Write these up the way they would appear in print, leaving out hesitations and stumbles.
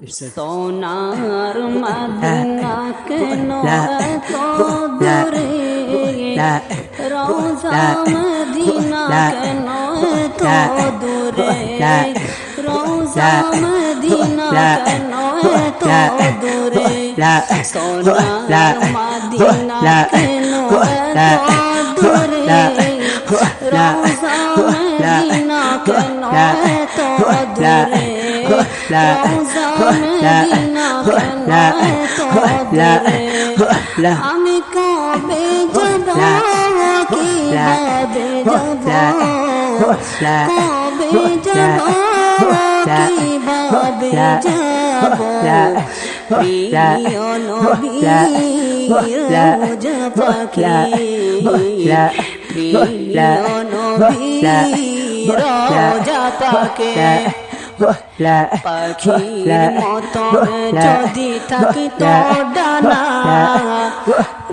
সোনার মদিনা কেন এত দূরে, রোজা মদিনা কেন এত দূরে, রোজা মদিনা কেন এত দূরে, সোনার মদিনা কেন এত দূরে, রোজা মদিনা কেন এত দূরে, রোজা মদিনা কেন এত দূরে, আমি কবে যাব কিভাবে যাব, কবে যাব কিভাবে যাব, প্রিয় নবী রোজা পাকে, প্রিয় নবী রোজা পাকে, পাখির মতন যদি থাকিতো ডানা,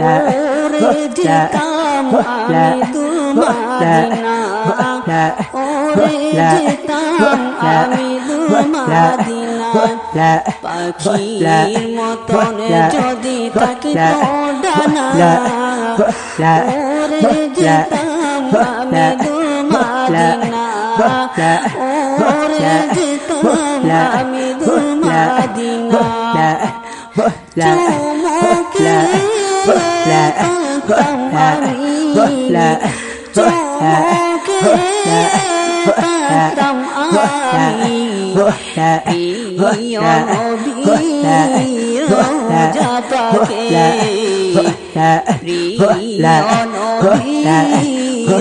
ওরে যেতাম আমি দুমাদিনা, ওরে যেতাম আমি দুমাদিনা, পাখির মতন যদি থাকিতো ডানা, ওরে যেতাম আমি দুমাদিনা, ওরে যেতাম আমি দুমাদিনা, চুমুকে তাকাতাম আমি, চুমুকে তাকাতাম আমি, প্রিয় নবী রোজা পাকে, প্রিয় নবী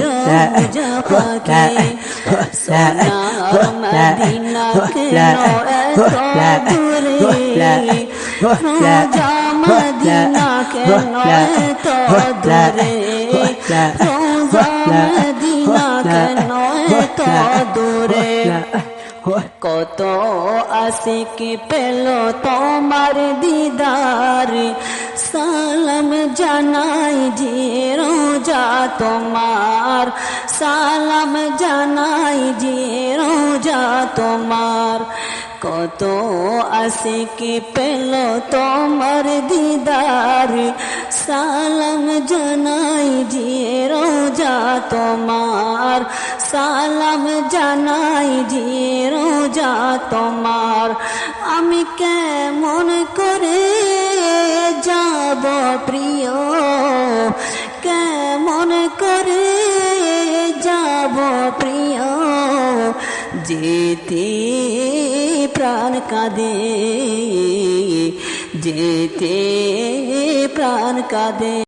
রোজা পাকে, সোনার মদিনা কেন এত দূরে, রোজা মদিনা কেন এত দূরে, রোজা মদিনা কেন এত দূরে, কত আশিক পেল তোমার দিদার, সালাম জানাই যে রোজা তোমার, সালাম জানাই যে রোজা তোমার, কত আশিক পেল তোমার দিদার, সালাম জানাই যে রোজা তোমার, সালাম জানাই যে রোজা তোমার, আমি কেমন করে যাব প্রিয়, কেমন করে যাব প্রিয়, যেতে প্রাণ কাঁদে, যেতে প্রাণ কাঁদে।